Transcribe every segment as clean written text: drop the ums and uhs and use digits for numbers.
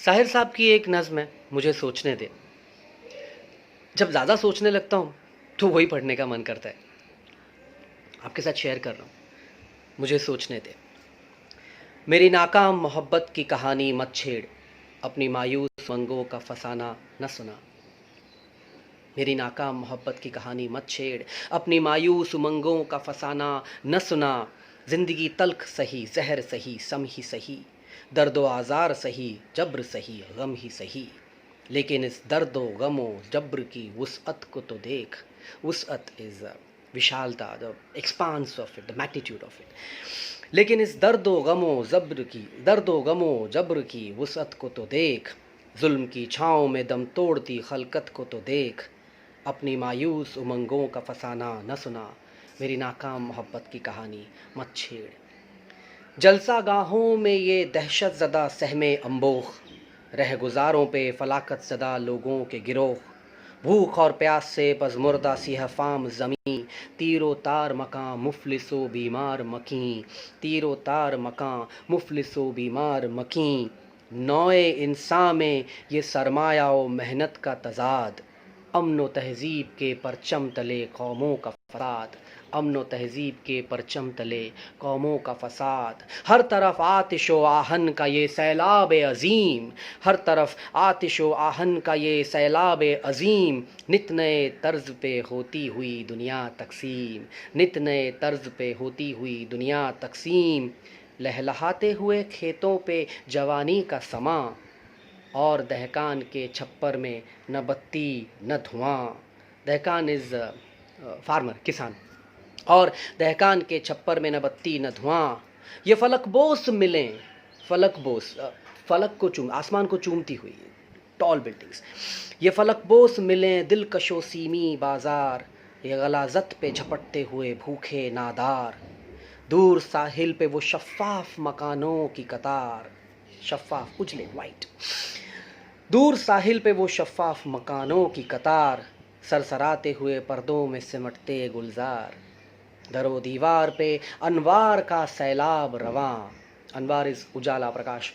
साहिर साहब की एक नज़्म है, मुझे सोचने दे। जब ज़्यादा सोचने लगता हूँ तो वही पढ़ने का मन करता है। आपके साथ शेयर कर रहा हूँ, मुझे सोचने दे। मेरी नाकाम मोहब्बत की कहानी मत छेड़, अपनी मायूस मंगों का फसाना न सुना। मेरी नाकाम मोहब्बत की कहानी मत छेड़, अपनी मायूस उमंगों का फसाना न सुना। जिंदगी तल्ख सही, जहर सही, सम ही सही, दर्दो आज़ार सही, जब्र सही, गम ही सही। लेकिन इस दर्दो गमो जब्र की वुसअत को तो देख। वुसअत इज़ विशालता, the expanse of it, the magnitude of it. लेकिन इस दर्दो गमो जब्र की वुसअत को तो देख। जुल्म की छाँव में दम तोड़ती खलकत को तो देख। अपनी मायूस उमंगों का फसाना न सुना। मेरी नाकाम मोहब्बत की कहानी मत छेड़। जलसा गाहों में ये दहशत ज़दा सहमे अम्बोख, रह गुजारों पे फलाकत ज़दा लोगों के गिरोह। भूख और प्यास से पज़मुर्दा सिह फाम ज़मी, तीरो तार मकां मुफलिसो बीमार मकीं। तीरो तार मकां मुफलिसो बीमार मकीं। नौए इंसान में ये सरमाया व मेहनत का तज़ाद, अमन तहज़ीब के परचम तले कौमों का फसाद। अमन तहज़ीब के परचम तले कौमों का फसाद। हर तरफ आतिश व आहन का ये सैलाब अज़ीम, हर तरफ आतिश व आहन का ये सैलाब अज़ीम। नित नए तर्ज पे होती हुई दुनिया तकसीम, नित नए तर्ज पे होती हुई दुनिया तकसीम। लहलहाते हुए खेतों पे जवानी का समा, और दहकान के छप्पर में न बत्ती न धुआं। दहकान इज़ फार्मर, किसान। और दहकान के छप्पर में न बत्ती न धुआं। ये फलक बोस मिलें, फलक बोस, फलक को चूम, आसमान को चूमती हुई टॉल बिल्डिंग्स। ये फलक बोस मिलें दिलकशो सीमी बाजार, ये गलाजत पे झपटते हुए भूखे नादार। दूर साहिल पे वो शफ़ाफ मकानों की कतार, शफ़ाफ उजले वाइट। दूर साहिल पे वो शफ़ाफ मकानों की कतार, सरसराते हुए पर्दों में सिमटते गुलजार। दरो दीवार पे अनवार का सैलाब रवां, अनवार इज़ उजाला, प्रकाश।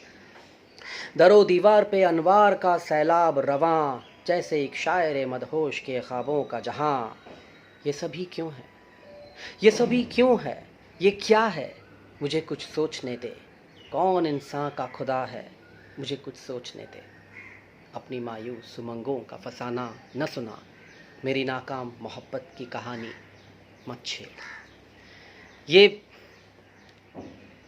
दरो दीवार पे अनवार का सैलाब रवां, जैसे एक शायर मदहोश के ख्वाबों का जहां। ये सभी क्यों है, ये सभी क्यों है, ये क्या है, मुझे कुछ सोचने दे। कौन इंसान का खुदा है, मुझे कुछ सोचने दे। अपनी मायूस उमंगों का फसाना न सुना। मेरी नाकाम मोहब्बत की कहानी मत छेड़। ये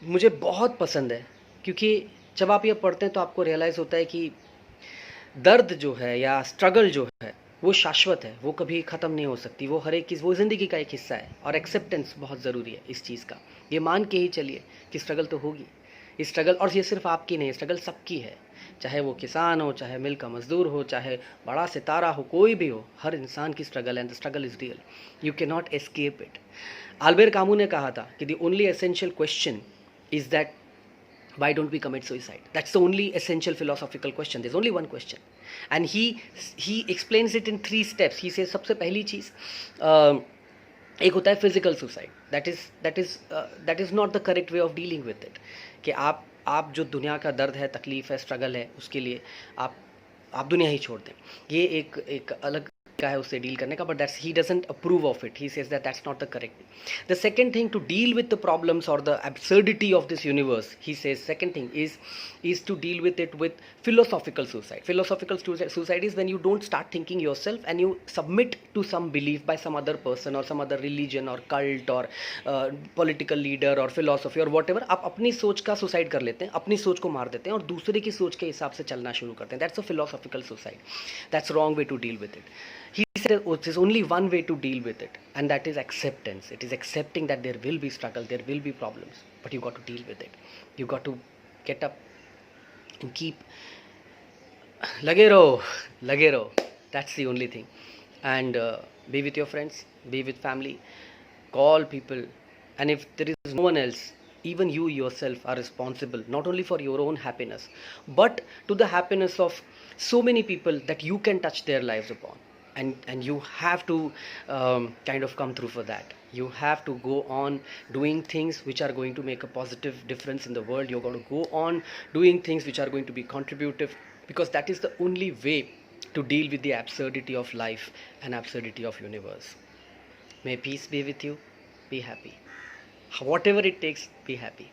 मुझे बहुत पसंद है, क्योंकि जब आप ये पढ़ते हैं तो आपको रियलाइज़ होता है कि दर्द जो है या स्ट्रगल जो है वो शाश्वत है, वो कभी ख़त्म नहीं हो सकती। वो हर एक चीज़, वो ज़िंदगी का एक हिस्सा है। और एक्सेप्टेंस बहुत ज़रूरी है इस चीज़ का। ये मान के ही चलिए कि स्ट्रगल तो होगी। स्ट्रगल, और ये सिर्फ आपकी नहीं, स्ट्रगल सबकी है। चाहे वो किसान हो, चाहे मिल का मज़दूर हो, चाहे बड़ा सितारा हो, कोई भी हो, हर इंसान की स्ट्रगल है। And the struggle is real, you can not escape it. Albert Camus ने कहा था कि the only essential question is that why don't we commit suicide? That's the only essential philosophical question. There's only one question, and he explains it in 3 steps. He says सबसे पहली चीज़ एक होता है physical suicide, that is not the correct way of dealing with it. कि आप जो दुनिया का दर्द है, तकलीफ़ है, स्ट्रगल है, उसके लिए आप दुनिया ही छोड़ दें। ये एक अलग का है उससे डील करने का, but that's he doesn't approve of it. He says that that's not the correct. The second thing to deal with the problems और the absurdity of this universe, he says second thing is to deal with it with philosophical suicide. Philosophical suicide is when you don't start thinking yourself and you submit to some belief by some other person or some other religion or cult or political leader or philosophy or whatever. आप अपनी सोच का suicide कर लेते हैं, अपनी सोच को मार देते हैं और दूसरे की सोच के हिसाब से चलना शुरू करते हैं। That's a philosophical suicide. That's wrong way to deal with it. He said there's only one way to deal with it, and that is acceptance. It is accepting that there will be struggle, there will be problems, but you got to deal with it. You got to get up and keep lage raho. That's the only thing. And be with your friends, be with family, call people, and if there is no one else, even you yourself are responsible not only for your own happiness but to the happiness of so many people that you can touch their lives upon. and you have to kind of come through for that. You have to go on doing things which are going to make a positive difference in the world. You're going to go on doing things which are going to be contributive, because that is the only way to deal with the absurdity of life and absurdity of universe. May peace be with you. Be happy. Whatever it takes, be happy.